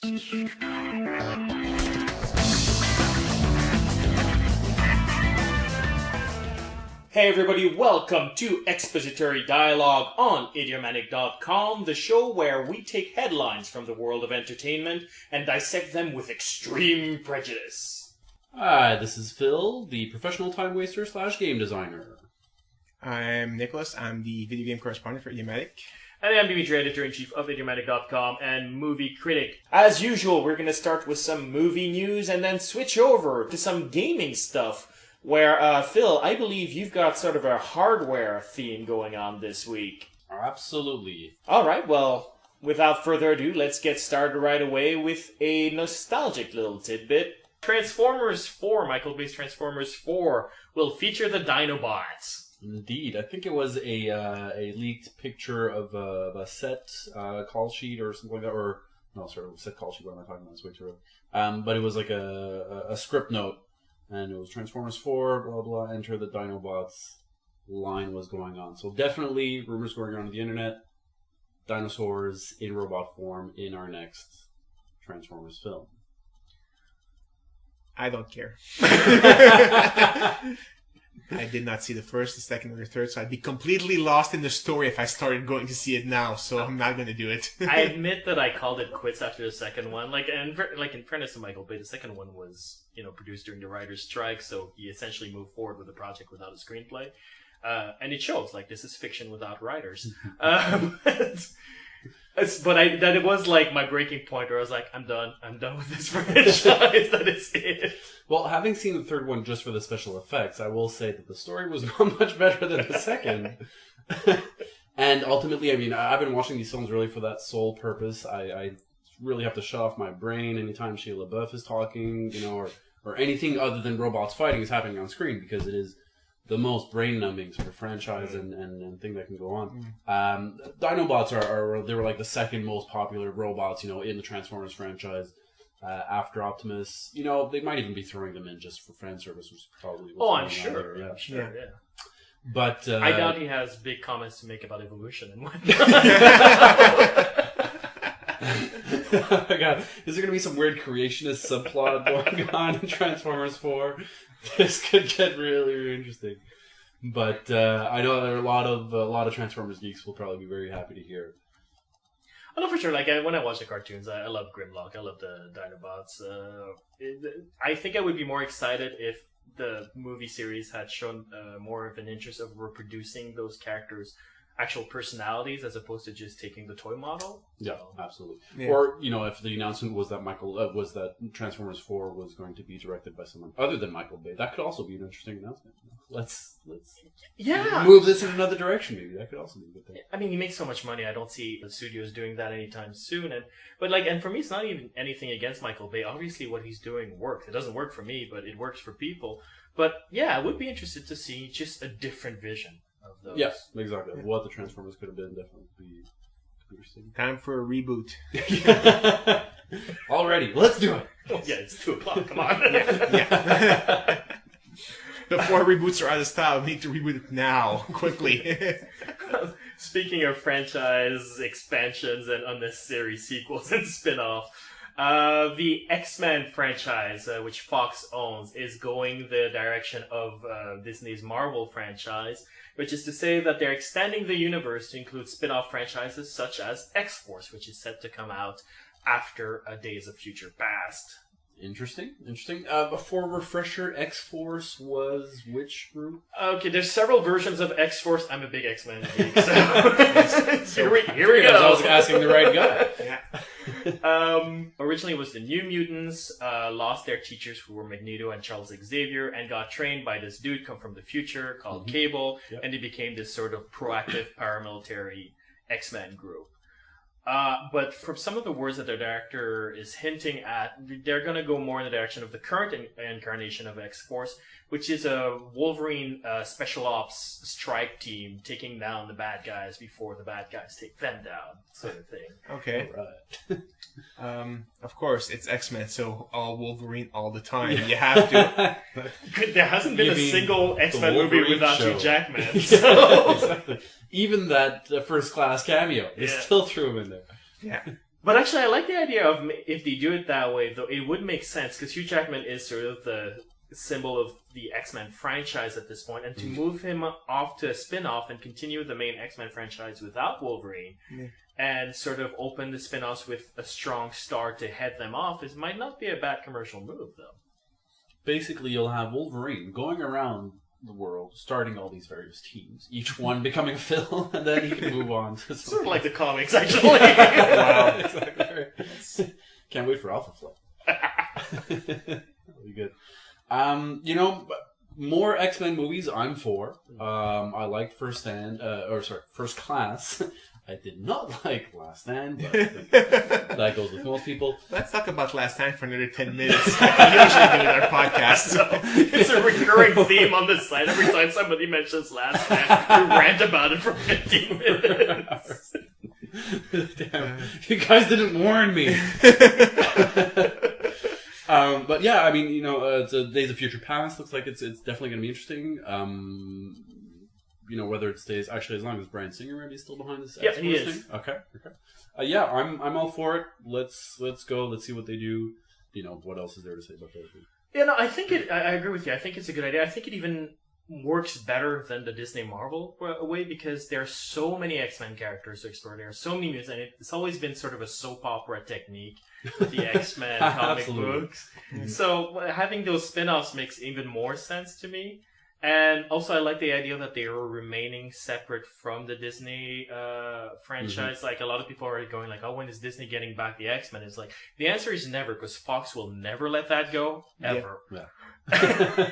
Hey everybody, welcome to Expository Dialogue on idiomatic.com, the show where we take headlines from the world of entertainment and dissect them with extreme prejudice. Hi, this is Phil, the professional time waster / game designer. I'm Nicholas, I'm the video game correspondent for Idiomatic. And I'm Dimitri, editor-in-chief of idiomatic.com and movie critic. As usual, we're going to start with some movie news and then switch over to some gaming stuff. Where, Phil, I believe you've got sort of a hardware theme going on this week. Absolutely. Alright, well, without further ado, let's get started right away with a nostalgic little tidbit. Transformers 4, Michael Bay's Transformers 4, will feature the Dinobots. Indeed. I think it was a leaked picture of a set call sheet or something like that, or, no, sorry, set call sheet, what am I talking about? It's way too early. But it was like a script note. And it was Transformers 4, blah, blah, enter the Dinobots line was going on. So definitely rumors going around the internet, dinosaurs in robot form in our next Transformers film. I don't care. I did not see the first, the second, or the third, so I'd be completely lost in the story if I started going to see it now, so I'm not going to do it. I admit that I called it quits after the second one. In fairness to Michael Bay, the second one was, produced during the writer's strike, so he essentially moved forward with the project without a screenplay. And it shows, this is fiction without writers. It was my breaking point where I was like, I'm done with this franchise. That is it. Well, having seen the third one just for the special effects, I will say that the story was not much better than the second. And ultimately, I've been watching these films really for that sole purpose. I really have to shut off my brain anytime Shia LaBeouf is talking, or anything other than robots fighting is happening on screen, because it is the most brain-numbing sort of franchise and thing that can go on. Dinobots they were the second most popular robots, in the Transformers franchise. After Optimus, they might even be throwing them in just for fan service, which is probably I'm sure. Yeah, I'm sure, yeah. But I doubt he has big comments to make about evolution and whatnot. Oh my God, is there going to be some weird creationist subplot going on in Transformers 4? This could get really, really interesting. But I know there are a lot of Transformers geeks will probably be very happy to hear. I know for sure. When I watch the cartoons, I love Grimlock. I love the Dinobots. I think I would be more excited if the movie series had shown more of an interest of reproducing those characters' actual personalities as opposed to just taking the toy model. Yeah, absolutely. Yeah. Or if the announcement was that Transformers 4 was going to be directed by someone other than Michael Bay, that could also be an interesting announcement. Let's move this in another direction. Maybe that could also be a good thing. He makes so much money. I don't see the studios doing that anytime soon. And for me, it's not even anything against Michael Bay. Obviously, what he's doing works. It doesn't work for me, but it works for people. But yeah, I would be interested to see just a different vision of those. Yes, exactly. Yeah. What the Transformers could have been definitely be interesting. Time for a reboot. Already, let's do it. Oh, yeah, it's 2:00. Come on. Yeah. Before reboots are out of style, we need to reboot it now, quickly. Speaking of franchise expansions and unnecessary sequels and spin-off, the X-Men franchise, which Fox owns, is going the direction of Disney's Marvel franchise, which is to say that they're extending the universe to include spin-off franchises such as X-Force, which is set to come out after Days of Future Past. Interesting. For refresher, X-Force was which group? Okay, there's several versions of X-Force. I'm a big X-Men geek, so here we go. I was asking the right guy. Yeah. Originally it was the New Mutants, lost their teachers who were Magneto and Charles Xavier, and got trained by this dude come from the future called Cable, and they became this sort of proactive paramilitary X-Men group. But from some of the words that the director is hinting at, they're going to go more in the direction of the current incarnation of X-Force, which is a Wolverine special ops strike team taking down the bad guys before the bad guys take them down, sort of thing. Okay. Right. Of course, it's X-Men, so all Wolverine all the time. Yeah. You have to. There hasn't been a single X-Men movie without Hugh Jackman. So. Exactly. Even that first class cameo, they still threw him in there. Yeah. But actually, I like the idea of if they do it that way, though, it would make sense because Hugh Jackman is sort of the symbol of the X-Men franchise at this point, and to move him off to a spin-off and continue the main X-Men franchise without Wolverine, and sort of open the spin-offs with a strong star to head them off, might not be a bad commercial move, though. Basically, you'll have Wolverine going around the world, starting all these various teams, each one becoming Phil, and then he can move on. Sort of like the comics, actually. Wow, exactly. Can't wait for Alpha Flight. That'll be good. More X-Men movies I'm for. I liked First Class. I did not like Last Stand, but that goes with most people. Let's talk about Last Stand for another 10 minutes. We usually do in our podcast. So, it's a recurring theme on this site. Every time somebody mentions Last Stand, we rant about it for 15 minutes. Damn, you guys didn't warn me. But yeah, I mean, it's a Days of Future Past. Looks like it's definitely going to be interesting. Whether it stays actually as long as Bryan Singer maybe is still behind this. Yeah, he is. Thing. Okay. Yeah, I'm all for it. Let's go. Let's see what they do. What else is there to say about that? Yeah, no, I think I agree with you. I think it's a good idea. I think it even works better than the Disney Marvel way because there are so many X-Men characters to explore. There are so many mutants, and it's always been sort of a soap opera technique with the X-Men comic books. So having those spin-offs makes even more sense to me. And also, I like the idea that they were remaining separate from the Disney franchise. Like, a lot of people are going like, oh, when is Disney getting back the X-Men? It's like, the answer is never, because Fox will never let that go, ever. Yeah.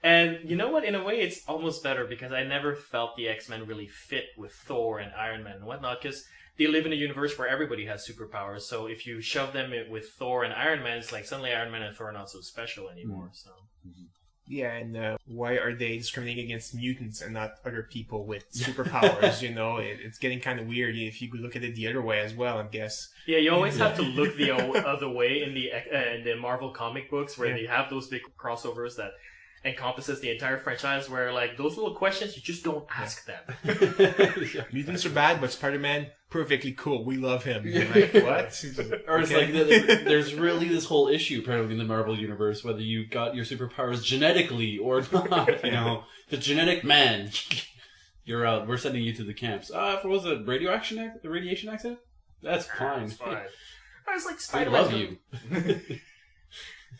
And you know what? In a way, it's almost better, because I never felt the X-Men really fit with Thor and Iron Man and whatnot, because they live in a universe where everybody has superpowers. So if you shove them with Thor and Iron Man, it's like suddenly Iron Man and Thor are not so special anymore. So. Yeah, and why are they discriminating against mutants and not other people with superpowers? It's getting kind of weird if you look at it the other way as well, I guess. Yeah, you always have to look the other way in the Marvel comic books where they have those big crossovers that encompasses the entire franchise where, like, those little questions, you just don't ask them. Mutants are bad, but Spider-Man, perfectly cool. We love him. Like, what? Or it's like, there's really this whole issue, apparently, in the Marvel Universe, whether you got your superpowers genetically or not. The genetic man, you're out. We're sending you to the camps. What was it, radiation accident? That's fine. It's fine. I was like, I Spider-Man. love you.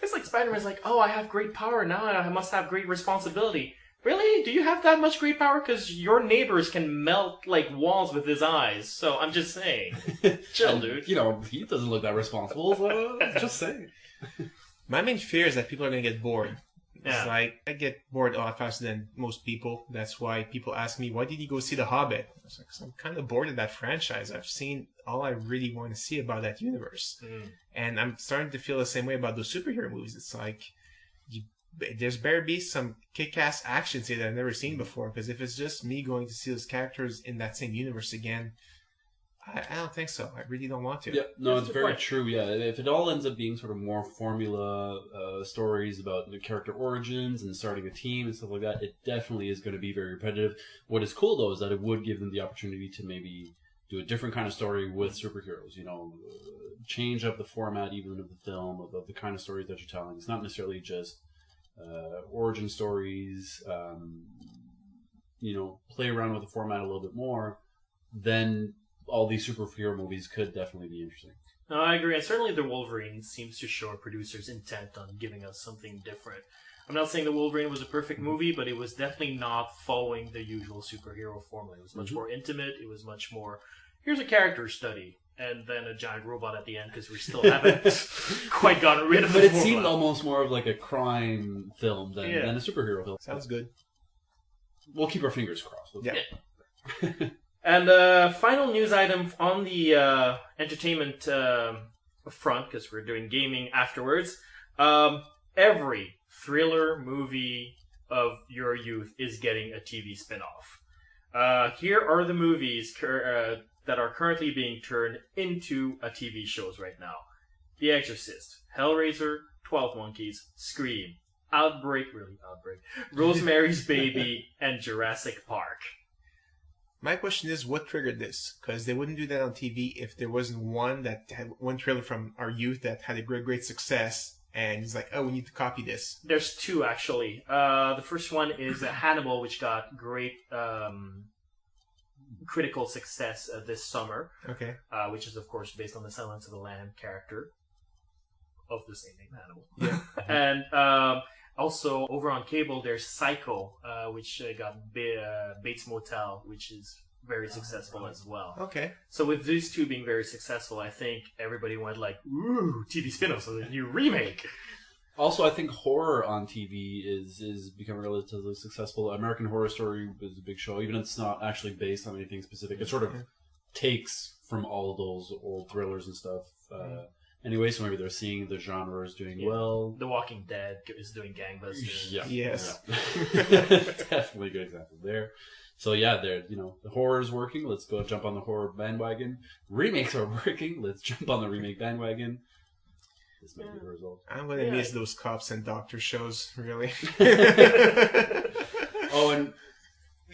It's like Spider-Man's like, oh, I have great power now, I must have great responsibility. Really? Do you have that much great power? Because your neighbors can melt, like, walls with his eyes. So I'm just saying. Chill, dude. He doesn't look that responsible, so just saying. My main fear is that people are going to get bored. Yeah. It's like, I get bored a lot faster than most people. That's why people ask me, why did you go see The Hobbit? I was like, 'cause I'm kind of bored of that franchise. I've seen all I really want to see about that universe. And I'm starting to feel the same way about those superhero movies. It's like, there's better be some kick-ass action scene that I've never seen before. Because if it's just me going to see those characters in that same universe again, I don't think so. I really don't want to. Yeah, no, it's very true. Yeah, if it all ends up being sort of more formula stories about the character origins and starting a team and stuff like that, it definitely is going to be very repetitive. What is cool, though, is that it would give them the opportunity to maybe do a different kind of story with superheroes. Change up the format even of the film, of the kind of stories that you're telling. It's not necessarily just origin stories. Play around with the format a little bit more. Then all these superhero movies could definitely be interesting. No, I agree. And certainly the Wolverine seems to show a producer's intent on giving us something different. I'm not saying the Wolverine was a perfect movie, but it was definitely not following the usual superhero formula. It was much more intimate. It was much more, here's a character study, and then a giant robot at the end, because we still haven't quite gotten rid of But the it formula. seemed almost more of like a crime film than a superhero film. Sounds good. We'll keep our fingers crossed. Yeah. And final news item on the entertainment front, because we're doing gaming afterwards. Every thriller movie of your youth is getting a TV spin-off. Here are the movies that are currently being turned into a TV shows right now. The Exorcist, Hellraiser, 12 Monkeys, Scream, Outbreak, Rosemary's Baby, and Jurassic Park. My question is, what triggered this? Because they wouldn't do that on TV if there wasn't one that had one trailer from our youth that had a great success, and it's like, oh, we need to copy this. There's two, actually. The first one is Hannibal, which got great critical success this summer. Okay. Which is, of course, based on the Silence of the Lamb character of the same name, Hannibal. Yeah. And also, over on cable, there's Psycho, which got Bates Motel, which is very successful as well. Okay. So with these two being very successful, I think everybody went like, ooh, TV spin-offs, so a new remake. Also, I think horror on TV is becoming relatively successful. American Horror Story is a big show, even if it's not actually based on anything specific. It sort of takes from all of those old thrillers and stuff. Anyway, so maybe they're seeing the genre is doing well. The Walking Dead is doing gangbusters. Yeah. Yes. Yeah. Definitely a good example there. So yeah, the horror is working. Let's go jump on the horror bandwagon. Remakes are working. Let's jump on the remake bandwagon. This might be the result. I'm gonna miss those cops and doctor shows, really. Oh, and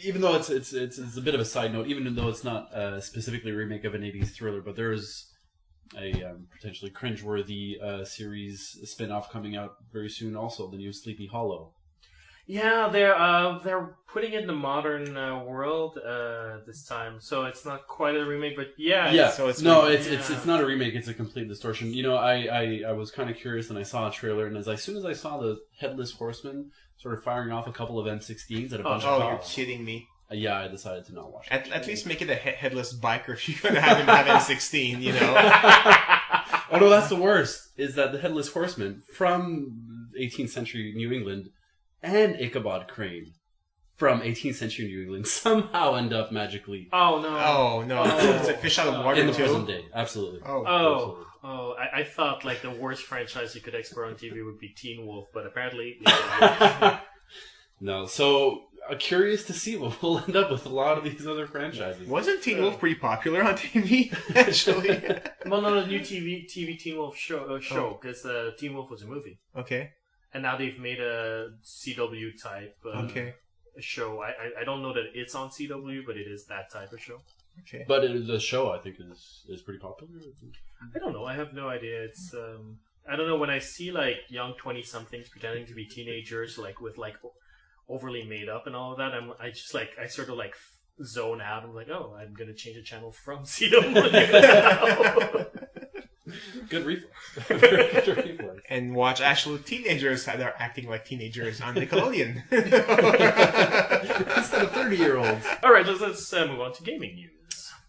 even though it's a bit of a side note, even though it's not specifically a remake of an 80s thriller, but there is a potentially cringeworthy series spin-off coming out very soon. Also, the new Sleepy Hollow. Yeah, they're putting it in the modern world this time, so it's not quite a remake, but yeah. So it's not a remake; it's a complete distortion. You know, I was kind of curious, and I saw a trailer, and as soon as I saw the Headless Horseman sort of firing off a couple of M16s at a bunch of cops. You're kidding me. Yeah, I decided to not watch it. At least make it a headless biker if you're gonna have him have M16. You know. Oh no, that's the worst. Is that the Headless Horseman from 18th century New England and Ichabod Crane from 18th century New England somehow end up magically. Oh no! Oh no! It's a fish out of water in the too. present day. Absolutely. Oh. I thought like the worst franchise you could explore on TV would be Teen Wolf, but apparently. No. So curious to see what we'll end up with a lot of these other franchises. Wasn't Teen Wolf pretty popular on TV? Actually. Well, no, the new TV Teen Wolf show because Teen Wolf was a movie. Okay. And now they've made a CW type show. I don't know that it's on CW, but it is that type of show. Okay. But the show, I think, is pretty popular. I don't know. I have no idea. It's I don't know. When I see like young 20-somethings pretending to be teenagers, like with like overly made up and all of that, I sort of like zone out. I'm like, oh, I'm gonna change the channel from CW. Good reflex. Good reflex. And watch actual teenagers that are acting like teenagers on Nickelodeon. Instead of 30-year-olds. Alright, let's move on to gaming news.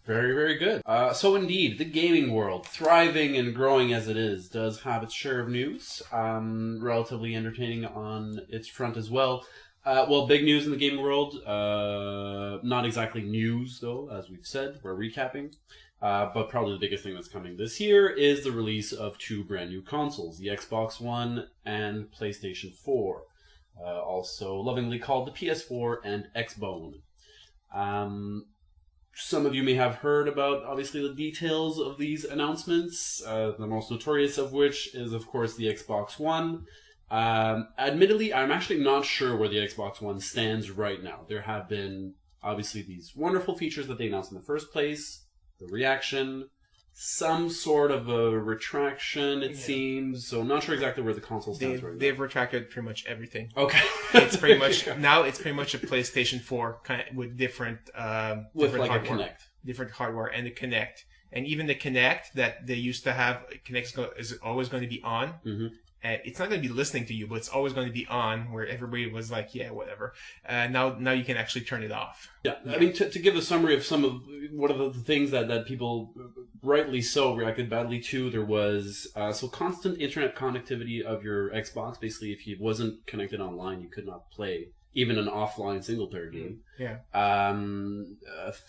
Very, very good. So indeed, the gaming world, thriving and growing as it is, does have its share of news. Relatively entertaining on its front as well. Well, big news in the gaming world. Not exactly news, though, as we've said. We're recapping. But probably the biggest thing that's coming this year is the release of two brand new consoles, the Xbox One and PlayStation 4, also lovingly called the PS4 and Xbone. Some of you may have heard about, obviously, the details of these announcements, the most notorious of which is, of course, the Xbox One. Admittedly, I'm actually not sure where the Xbox One stands right now. There have been, obviously, these wonderful features that they announced in the first place. The reaction, some sort of a retraction, it seems. So I'm not sure exactly where the console stands right now. They've retracted pretty much everything. Okay. It's pretty much now. It's pretty much a PlayStation 4 with different with different like hardware, a Kinect, different hardware, and the Kinect, and even the Kinect that they used to have. Kinect is always going to be on. Mm-hmm. It's not going to be listening to you, but it's always going to be on, where everybody was like, yeah, whatever. Now you can actually turn it off. Yeah. I mean, to give a summary of some of one of the things that people rightly so reacted badly to, there was so constant internet connectivity of your Xbox. Basically, if it wasn't connected online, you could not play even an offline single-player game. Yeah.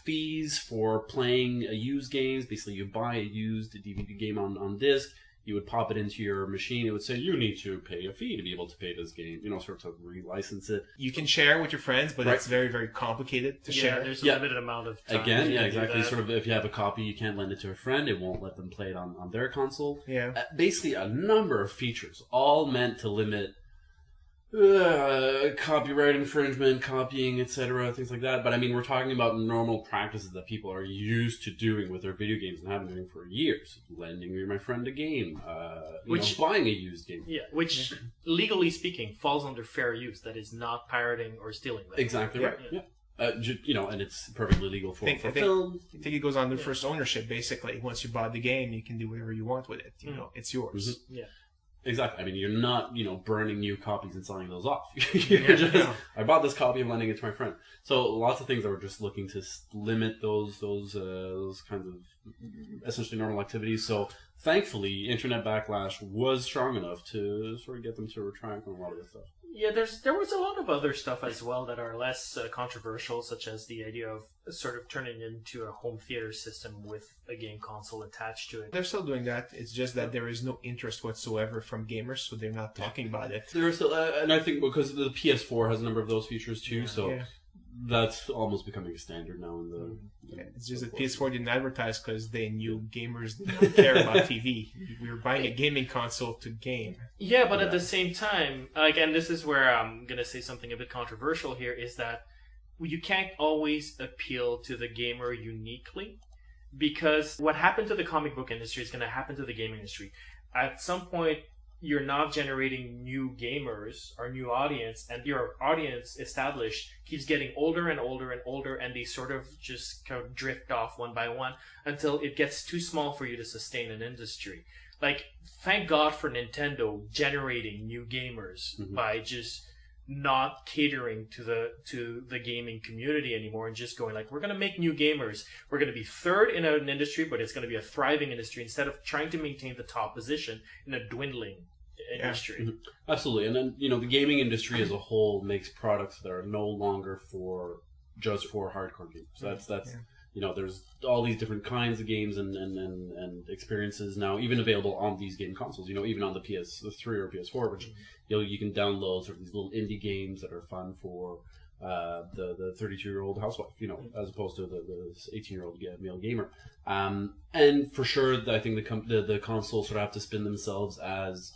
Fees for playing used games. Basically, you buy a used DVD game on disc. You would pop it into your machine. It would say, you need to pay a fee to be able to pay this game, sort of relicense it. You can share with your friends, but it's very, very complicated to share. There's a limited amount of time. Again, yeah, exactly. Sort of, if you have a copy, you can't lend it to a friend. It won't let them play it on their console. Yeah. Basically, a number of features, all meant to limit copyright infringement, copying, etc., things like that. But I mean, we're talking about normal practices that people are used to doing with their video games and have been doing for years. Lending my friend a game, buying a used game. Yeah, which legally speaking falls under fair use. That is not pirating or stealing. That. Exactly right. Yeah. And it's perfectly legal for film. I think it goes on to first ownership. Basically, once you bought the game, you can do whatever you want with it. You know, it's yours. Mm-hmm. Yeah. Exactly. I mean, you're not, burning new copies and selling those off. I bought this copy and lending it to my friend. So lots of things that we're just looking to limit those kinds of essentially normal activities. So thankfully, internet backlash was strong enough to sort of get them to retract on a lot of this stuff. Yeah, there was a lot of other stuff as well that are less controversial, such as the idea of sort of turning into a home theater system with a game console attached to it. They're still doing that. It's just that there is no interest whatsoever from gamers, so they're not talking about it. There are still, and I think because the PS4 has a number of those features too, that's almost becoming a standard now. It's just that PS4 didn't advertise because they knew gamers didn't care about TV. We were buying a gaming console to game. Yeah, but at the same time, and this is where I'm going to say something a bit controversial here, is that you can't always appeal to the gamer uniquely, because what happened to the comic book industry is going to happen to the gaming industry. At some point, you're not generating new gamers or new audience, and your audience established keeps getting older and older and older, and they sort of just kind of drift off one by one until it gets too small for you to sustain an industry. Like, thank God for Nintendo generating new gamers by just not catering to the gaming community anymore and just going like, we're going to make new gamers. We're going to be third in an industry, but it's going to be a thriving industry instead of trying to maintain the top position in a dwindling industry. Mm-hmm. Absolutely. And then, the gaming industry as a whole makes products that are no longer just for hardcore games. So that's there's all these different kinds of games and experiences now, even available on these game consoles. Even on the PS3 or PS4, which you can download sort of these little indie games that are fun for the 32-year-old housewife, as opposed to the 18-year-old male gamer. And for sure, I think the consoles sort of have to spin themselves as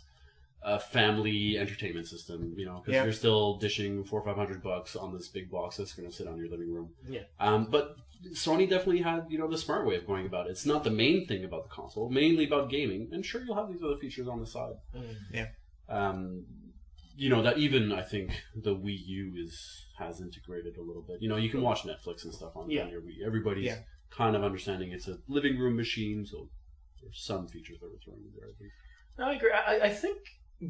a family entertainment system, because you're still dishing $400 or $500 on this big box that's going to sit on your living room. Yeah. But Sony definitely had, the smart way of going about it. It's not the main thing about the console, mainly about gaming. And sure, you'll have these other features on the side. Yeah. That even, I think, the Wii U has integrated a little bit. You can watch Netflix and stuff on your Wii. Everybody's kind of understanding it's a living room machine, so there's some features that we're throwing in there, I think. No, I agree. I think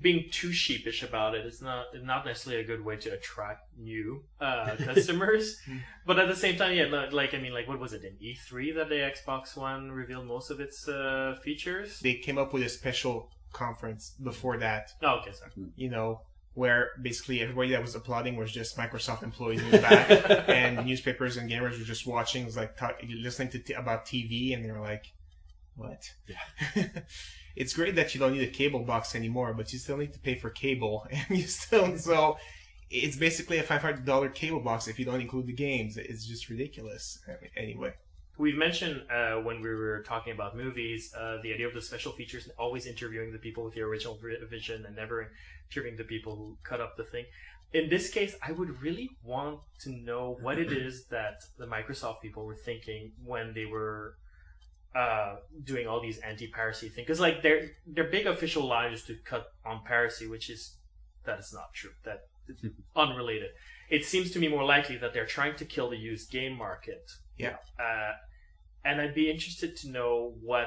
being too sheepish about it is not necessarily a good way to attract new customers. But at the same time, what was it in E3 that the Xbox One revealed most of its features? They came up with a special conference before that. Oh, okay, sorry. Where basically everybody that was applauding was just Microsoft employees in the back, and newspapers and gamers were just watching. It was like listening to about TV, and they were like, "What?" Yeah. It's great that you don't need a cable box anymore, but you still need to pay for cable, and so it's basically a $500 cable box if you don't include the games. It's just ridiculous. Anyway. We've mentioned when we were talking about movies, the idea of the special features, always interviewing the people with the original vision and never interviewing the people who cut up the thing. In this case, I would really want to know what it is that the Microsoft people were thinking when they were doing all these anti-piracy things. Because their big official line is to cut on piracy, that is not true. That it's unrelated. It seems to me more likely that they're trying to kill the used game market. Yeah. And I'd be interested to know what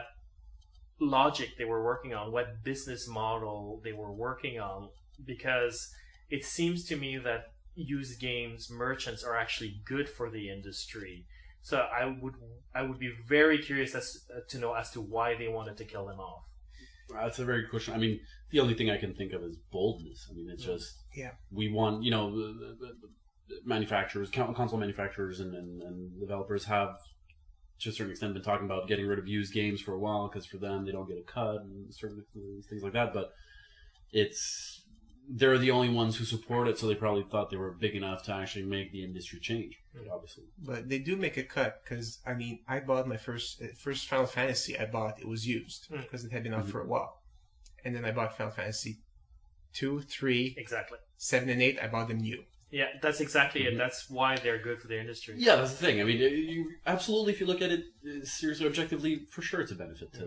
logic they were working on, what business model they were working on, because it seems to me that used games merchants are actually good for the industry. So I would be very curious to know as to why they wanted to kill them off. That's a very good question. I mean, the only thing I can think of is boldness. I mean, it's just we want manufacturers, console manufacturers, and developers have, to a certain extent, been talking about getting rid of used games for a while because for them they don't get a cut and certain things like that. But they're the only ones who support it, so they probably thought they were big enough to actually make the industry change. Obviously, but they do make a cut because I bought my first Final Fantasy. It was used because it had been out for a while, and then I bought Final Fantasy 2, 3, Exactly. 7, and 8, I bought them new. Yeah, that's exactly it. That's why they're good for the industry. Yeah, that's the thing. I mean, you absolutely, if you look at it seriously, objectively, for sure, it's a benefit to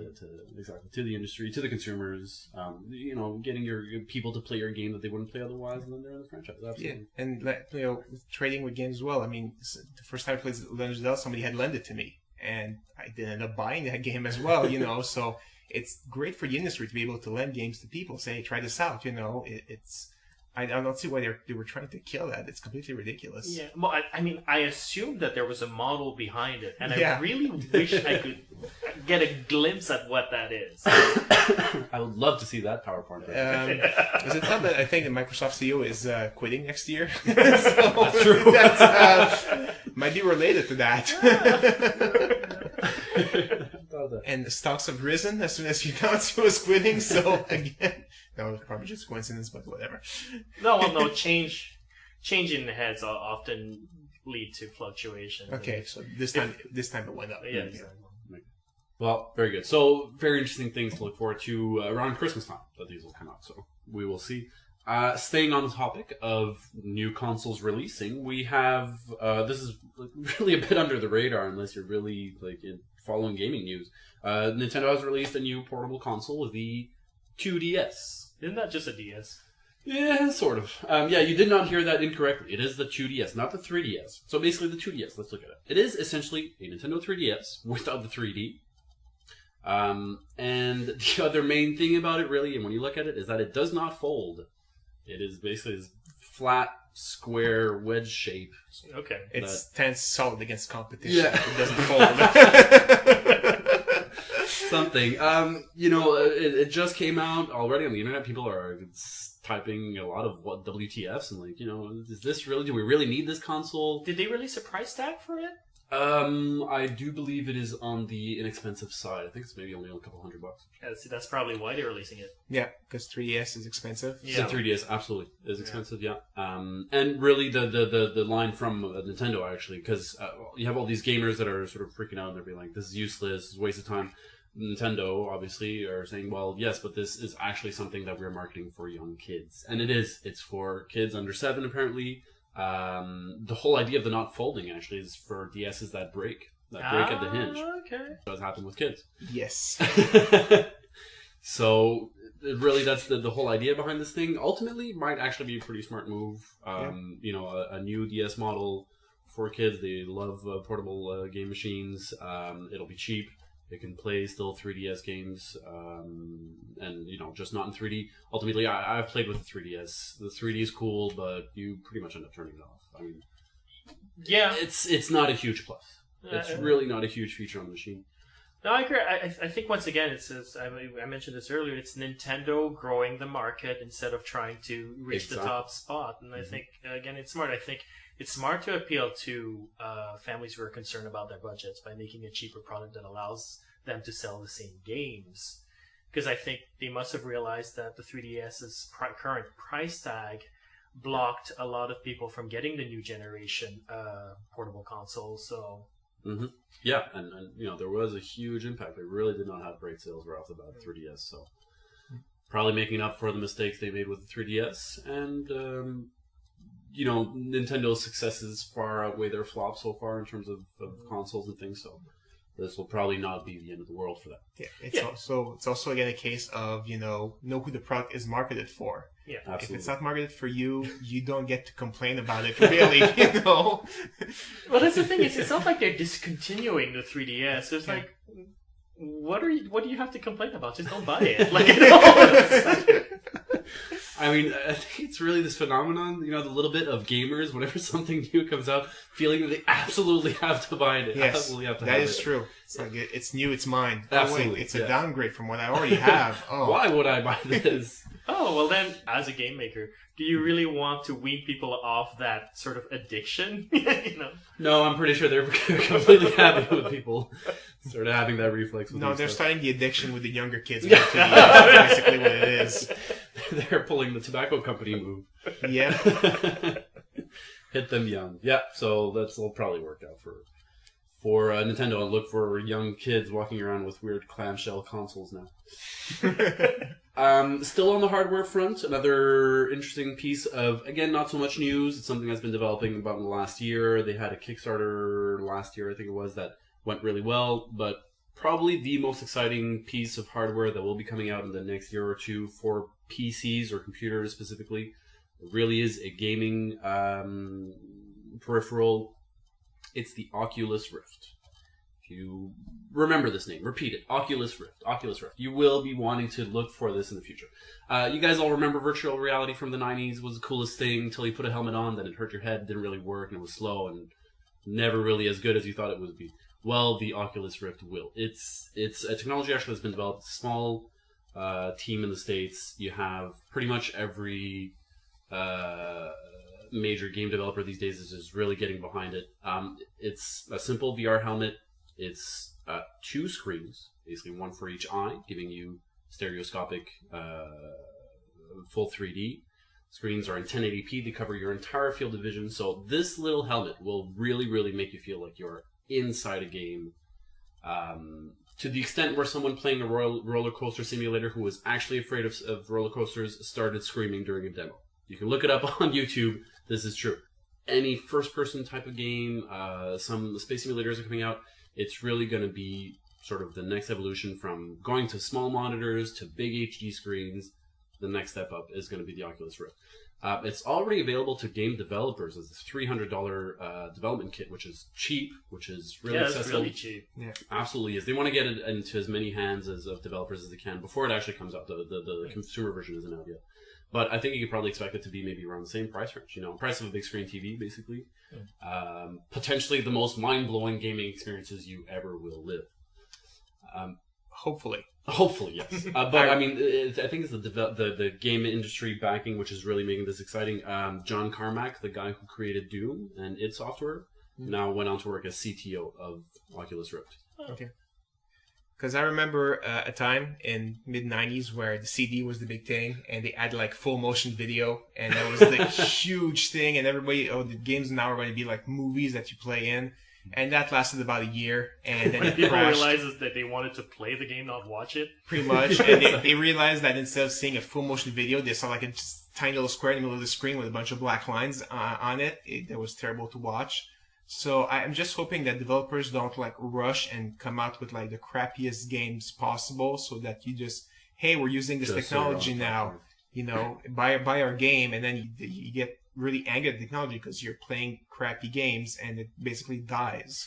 the industry, to the consumers. Getting your people to play your game that they wouldn't play otherwise, and then they're in the franchise. Absolutely. Yeah, and trading with games as well. I mean, the first time I played Legend of Zelda, somebody had lent it to me, and I did end up buying that game as well. So it's great for the industry to be able to lend games to people. Say, try this out. It's. I don't see why they were trying to kill that. It's completely ridiculous. Yeah, well, I assumed that there was a model behind it, and Yeah. I really wish I could get a glimpse at what that is. I would love to see that PowerPoint. Is it not that I think the Microsoft CEO is quitting next year? So That's true. That's, might be related to that. And the stocks have risen as soon as you announced he was quitting. So again, that was probably just coincidence, but whatever. No, change in the heads often lead to fluctuation. Okay, so this time it went up. Yeah, exactly. Well, very good. So, very interesting things to look forward to around Christmas time that these will come out. So, we will see. Staying on the topic of new consoles releasing, we have this is really a bit under the radar unless you're really following gaming news. Nintendo has released a new portable console, the 2DS. Isn't that just a DS? Yeah, sort of. You did not hear that incorrectly. It is the 2DS, not the 3DS. So basically the 2DS, let's look at it. It is essentially a Nintendo 3DS without the 3D. And the other main thing about it, really, and when you look at it, is that it does not fold. It is basically this flat, square, wedge shape. Okay. It stands solid against competition. Yeah. It doesn't fold. Something. It just came out already on the internet. People are typing a lot of WTFs and is this really? Do we really need this console? Did they release a price tag for it? I do believe it is on the inexpensive side. I think it's maybe only a couple $100. Yeah, see, that's probably why they're releasing it. Yeah, because 3DS is expensive. Yeah. The 3DS absolutely is expensive. Yeah. And really the line from Nintendo actually, because you have all these gamers that are sort of freaking out and they're being like, "This is useless. This is a waste of time." Nintendo obviously are saying, well, yes, but this is actually something that we're marketing for young kids, and it is. It's for kids under 7 apparently. The whole idea of the not folding actually is for DSs that break at the hinge. Okay. Does happen with kids. Yes. So really, that's the whole idea behind this thing. Ultimately, might actually be a pretty smart move. A new DS model for kids. They love portable game machines. It'll be cheap. It can play still 3DS games, and just not in 3D. Ultimately, I've played with the 3DS. The 3D is cool, but you pretty much end up turning it off. I mean, yeah, it's not a huge plus. It's really not a huge feature on the machine. No, I agree. I think once again, I mentioned this earlier. It's Nintendo growing the market instead of trying to reach the top spot. And I think again, it's smart. I think it's smart to appeal to families who are concerned about their budgets by making a cheaper product that allows them to sell the same games. Because I think they must have realized that the 3DS's current price tag blocked a lot of people from getting the new generation portable console. So. Mm-hmm. Yeah, and there was a huge impact. They really did not have great sales right off the bat with 3DS, so probably making up for the mistakes they made with the 3DS. And Nintendo's successes far outweigh their flops so far in terms of consoles and things. So this will probably not be the end of the world for them. Yeah, it's also again a case of know who the product is marketed for. Yeah, absolutely. If it's not marketed for you, you don't get to complain about it. Really, Well, that's the thing. It's not like they're discontinuing the 3DS. It's like, what do you have to complain about? Just don't buy it. I mean, I think it's really this phenomenon, the little bit of gamers, whenever something new comes out, feeling that they absolutely have to buy it. Yes, absolutely have to that have is it. true. It's like, it's new, it's mine. Absolutely. Oh, wait, it's a downgrade from what I already have. Oh. Why would I buy this? Oh, well then, as a game maker, do you really want to wean people off that sort of addiction? No, I'm pretty sure they're completely happy with people sort of having that reflex. With No, they're stuff. starting the addiction with the younger kids. That's basically what it is. They're pulling the tobacco company move. Yeah. Hit them young. Yeah, so that'll probably work out for Nintendo and look for young kids walking around with weird clamshell consoles now. Still on the hardware front, another interesting piece of, again, not so much news. It's something that's been developing about in the last year. They had a Kickstarter last year, I think it was, that went really well, but probably the most exciting piece of hardware that will be coming out in the next year or two for PCs or computers specifically really is a gaming peripheral. It's the Oculus Rift. If you remember this name, repeat it. Oculus Rift. Oculus Rift. You will be wanting to look for this in the future. You guys all remember virtual reality from the 90s was the coolest thing until you put a helmet on, then it hurt your head, didn't really work, and it was slow and never really as good as you thought it would be. Well, the Oculus Rift will. It's a technology actually that's been developed. It's a small team in the States. You have pretty much every major game developer these days is really getting behind it. It's a simple VR helmet. It's 2 screens, basically one for each eye, giving you stereoscopic full 3D. Screens are in 1080p. They cover your entire field of vision. So this little helmet will really, really make you feel like you're inside a game. To the extent where someone playing a roller coaster simulator who was actually afraid of roller coasters started screaming during a demo. You can look it up on YouTube. This is true. Any first-person type of game, some space simulators are coming out. It's really going to be sort of the next evolution from going to small monitors to big HD screens. The next step up is going to be the Oculus Rift. It's already available to game developers as a $300 development kit, which is cheap, which is really accessible. It's really cheap. Yeah. Absolutely is. They want to get it into as many hands of developers as they can before it actually comes out. The consumer version isn't out yet. But I think you could probably expect it to be maybe around the same price range. You know, price of a big screen TV, basically. Potentially the most mind-blowing gaming experiences you ever will live. Hopefully. Hopefully, yes. But I mean, I think it's the game industry backing which is really making this exciting. John Carmack, the guy who created Doom and id Software, now went on to work as CTO of Oculus Rift. Okay. Because I remember a time in mid-90s where the CD was the big thing, and they had like full motion video, and that was the huge thing, and everybody, the games now are going to be like movies that you play in, and that lasted about a year, and then when it people crashed. realized that they wanted to play the game, not watch it. Pretty much, and they realized that instead of seeing a full motion video, they saw like a just tiny little square in the middle of the screen with a bunch of black lines on it. That was terrible to watch. So I'm just hoping that developers don't like rush and come out with like the crappiest games possible, so that you just, hey, we're using this technology now, you know, buy our game, and then you get really angry at the technology because you're playing crappy games and it basically dies.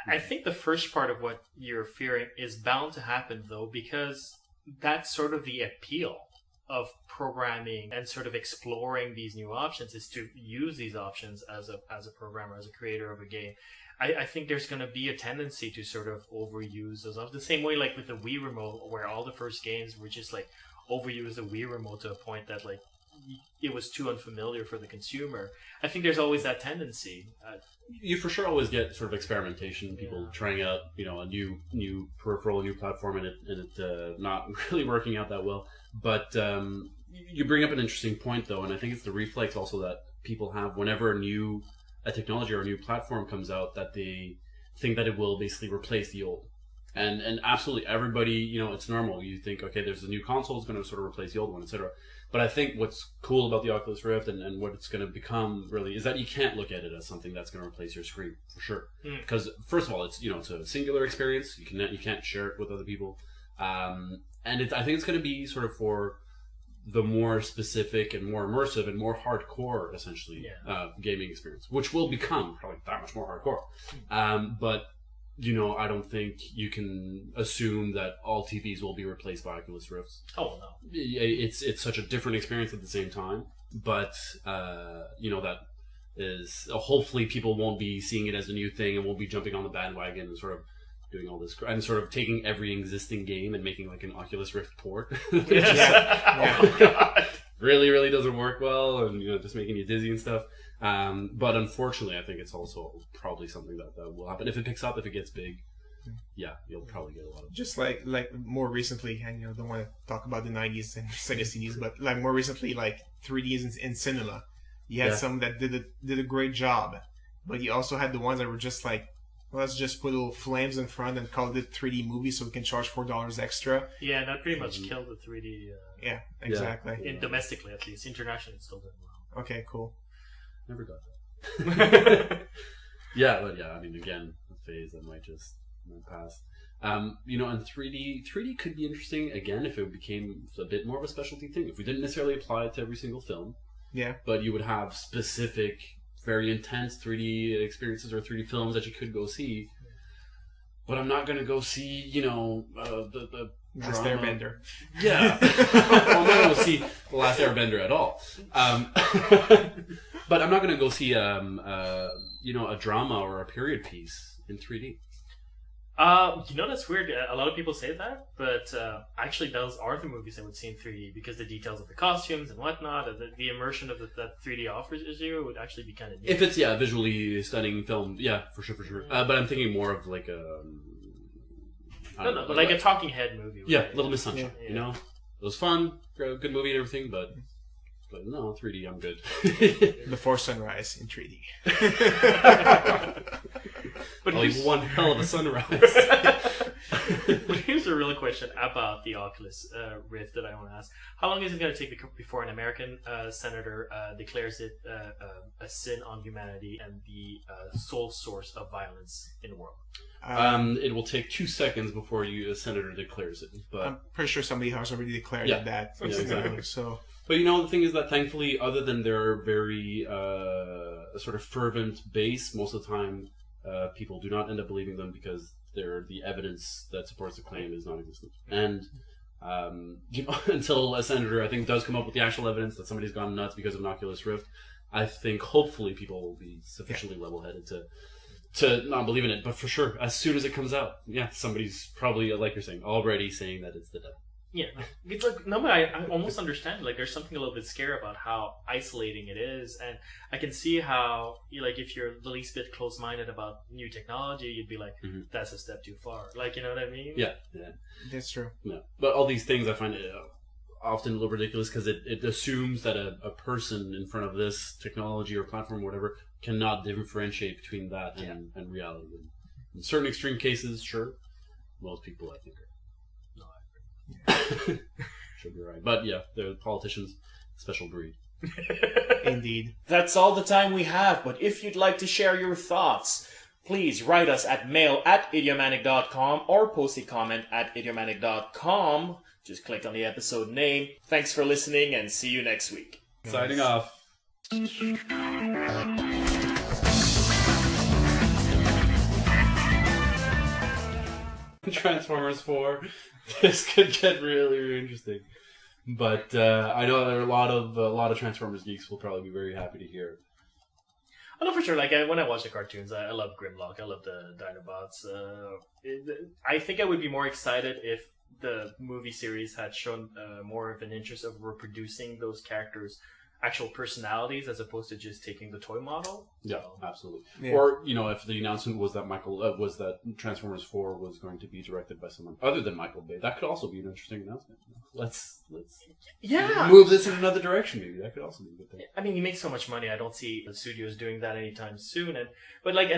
I think the first part of what you're fearing is bound to happen though, because that's sort of the appeal of programming and sort of exploring these new options, is to use these options as a programmer, as a creator of a game. I think there's going to be a tendency to sort of overuse those options. The same way like with the Wii Remote, where all the first games were just like overuse the Wii Remote to a point that like it was too unfamiliar for the consumer. I think there's always that tendency. You for sure always get sort of experimentation, people trying out, you know, a new peripheral, a new platform, and it not really working out that well. But you bring up an interesting point, though, and I think it's the reflex also that people have whenever a technology or a new platform comes out, that they think that it will basically replace the old. And absolutely everybody, you know, it's normal. You think, okay, there's a new console, it's going to sort of replace the old one, etc. But I think what's cool about the Oculus Rift and what it's going to become really is that you can't look at it as something that's going to replace your screen for sure. Because first of all, it's, you know, it's a singular experience. You can't share it with other people. And I think it's going to be sort of for the more specific and more immersive and more hardcore, essentially, gaming experience, which will become probably that much more hardcore. But you know, I don't think you can assume that all TVs will be replaced by Oculus Rifts. Oh no, it's such a different experience at the same time. But you know, that is hopefully people won't be seeing it as a new thing and won't be jumping on the bandwagon and sort of doing all this and sort of taking every existing game and making like an Oculus Rift port. Oh my God. Really doesn't work well, and you know, just making you dizzy and stuff. But unfortunately, I think it's also probably something that will happen if it picks up, if it gets big. Yeah, you'll probably get a lot of. Just like more recently, and you know, don't want to talk about the '90s and Sega CDs, but like more recently, like 3Ds in cinema. You had some that did a great job, but you also had the ones that were just like Let's just put little flames in front and call it 3D movie so we can charge $4 extra. Yeah, that pretty much killed the 3D. Yeah, exactly. Domestically, at least. Internationally, it's still doing well. Okay, cool. Never got that. Yeah, but yeah, I mean, again, a phase that might just pass. You know, and 3D could be interesting, again, if it became a bit more of a specialty thing. If we didn't necessarily apply it to every single film. Yeah. But you would have specific, very intense 3D experiences or 3D films that you could go see. But I'm not going to go see, you know, the Last Airbender. Yeah. Well, I'm not going to see The Last Airbender at all. But I'm not going to go see, you know, a drama or a period piece in 3D. You know, that's weird. A lot of people say that, but actually those are the movies I would see in 3D because the details of the costumes and whatnot, the immersion of that 3D offers you would actually be kind of neat. If it's, yeah, visually stunning film, yeah, for sure. But I'm thinking more of like a... but like a talking head movie. Yeah, Little Miss Sunshine, you know? It was fun, good movie and everything, but no, 3D, I'm good. Before Sunrise in 3D. But like one hell of a sunrise. But here's a real question about the Oculus Rift that I want to ask. How long is it going to take before an American senator declares it a sin on humanity and the sole source of violence in the world? It will take 2 seconds before a senator declares it. But I'm pretty sure somebody has already declared that. Yeah, exactly. So, but you know, the thing is that thankfully, other than their very sort of fervent base, most of the time people do not end up believing them because the evidence that supports the claim is non-existent. And you know, until a senator, I think, does come up with the actual evidence that somebody's gone nuts because of an Oculus Rift, I think hopefully people will be sufficiently level-headed to not believe in it. But for sure, as soon as it comes out, yeah, somebody's probably, like you're saying, already saying that it's the devil. Yeah, it's like, no, but I almost understand. Like, there's something a little bit scary about how isolating it is, and I can see how, like, if you're the least bit close-minded about new technology, you'd be like, that's a step too far. Like, you know what I mean? Yeah. That's true. Yeah. But all these things I find often a little ridiculous because it assumes that a person in front of this technology or platform or whatever cannot differentiate between that and reality. In certain extreme cases, sure. Most people, I think, are. Should be right. But yeah, they're politicians, special breed. Indeed. That's all the time we have, but if you'd like to share your thoughts, please write us at mail@idiomatic.com or post a comment at idiomatic.com. Just click on the episode name. Thanks for listening and see you next week. Signing off. Transformers 4. This could get really, really interesting. But I know there are a lot of Transformers geeks will probably be very happy to hear. I know for sure. Like when I watch the cartoons, I love Grimlock. I love the Dinobots. I think I would be more excited if the movie series had shown more of an interest of reproducing those characters' actual personalities as opposed to just taking the toy model. Yeah, absolutely. Yeah. Or, you know, if the announcement was that that Transformers 4 was going to be directed by someone other than Michael Bay, that could also be an interesting announcement. Let's move this in another direction. Maybe that could also be a good thing. I mean, he makes so much money. I don't see the studios doing that anytime soon. And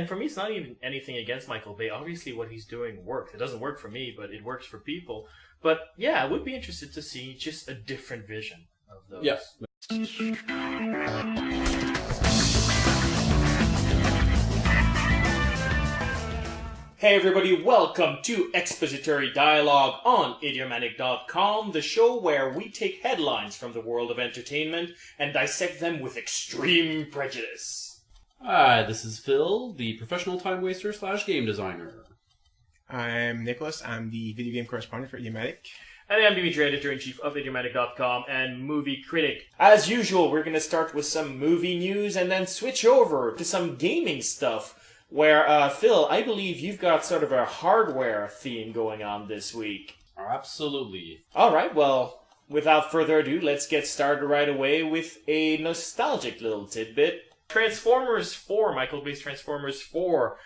for me, it's not even anything against Michael Bay. Obviously, what he's doing works. It doesn't work for me, but it works for people. But yeah, I would be interested to see just a different vision of those. Yeah. Hey everybody, welcome to Expository Dialogue on idiomatic.com, the show where we take headlines from the world of entertainment and dissect them with extreme prejudice. Hi, this is Phil, the professional time waster / game designer. I'm Nicholas. I'm the video game correspondent for Idiomatic. And I'm Dimitri, editor-in-chief of idiomatic.com and movie critic. As usual, we're going to start with some movie news and then switch over to some gaming stuff, where, Phil, I believe you've got sort of a hardware theme going on this week. Absolutely. Alright, well, without further ado, let's get started right away with a nostalgic little tidbit. Transformers 4, Michael Bay's Transformers 4.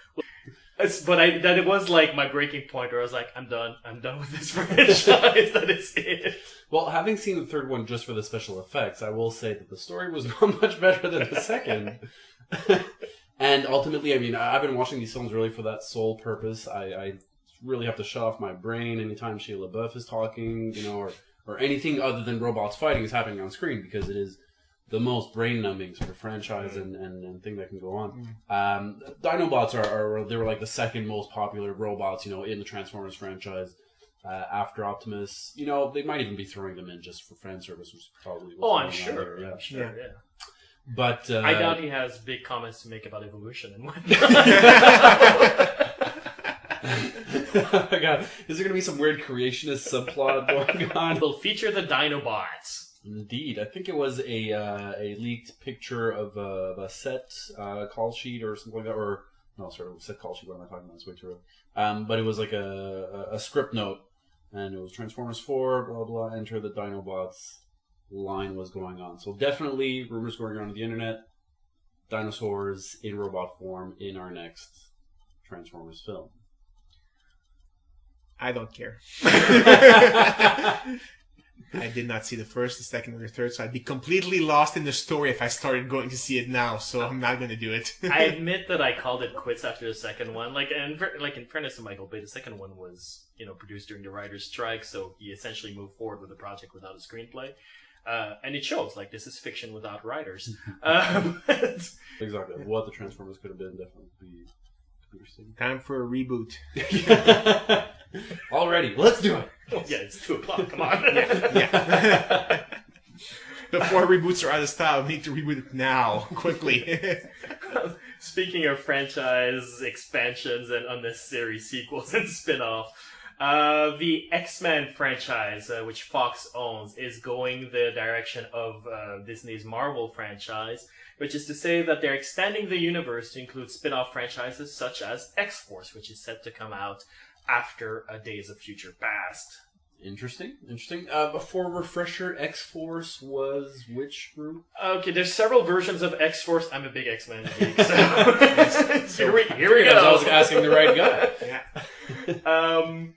It was like my breaking point where I was like, I'm done with this franchise. That is it. Well, having seen the third one just for the special effects, I will say that the story was not much better than the second. And ultimately, I mean, I've been watching these films really for that sole purpose. I really have to shut off my brain anytime Shia LaBeouf is talking, you know, or anything other than robots fighting is happening on screen, because it is the most brain-numbing sort of franchise and thing that can go on. Dinobots they were like the second most popular robots, you know, in the Transformers franchise. After Optimus, you know, they might even be throwing them in just for fan service, which is probably I'm sure. Yeah. I'm sure, yeah. But I doubt he has big comments to make about evolution and whatnot. Oh my God, is there going to be some weird creationist subplot going on? Will feature the Dinobots. Indeed, I think it was a leaked picture of a set call sheet or something like that, or no, sorry, set call sheet. What am I talking about? It's way too early. But it was like a script note, and it was Transformers 4, blah blah. Enter the Dinobots. Line was going on, so definitely rumors going around the internet. Dinosaurs in robot form in our next Transformers film. I don't care. I did not see the first, the second, or the third, so I'd be completely lost in the story if I started going to see it now. So I'm not going to do it. I admit that I called it quits after the second one. Like in fairness to Michael Bay, the second one was, you know, produced during the writer's strike, so he essentially moved forward with the project without a screenplay. And it shows, like, this is fiction without writers. Exactly. What the Transformers could have been definitely be interesting. Time for a reboot. Already, let's do it. Yeah, it's 2:00. Come on. Yeah. Before reboots are out of style, we need to reboot it now, quickly. Speaking of franchise expansions and unnecessary sequels and spin-off, the X-Men franchise, which Fox owns, is going the direction of Disney's Marvel franchise, which is to say that they're extending the universe to include spin-off franchises such as X-Force, which is set to come out after Days of Future Past. Interesting. For refresher, X-Force was which group? Okay, there's several versions of X-Force. I'm a big X-Men geek, so here we go. I was asking the right guy. Yeah.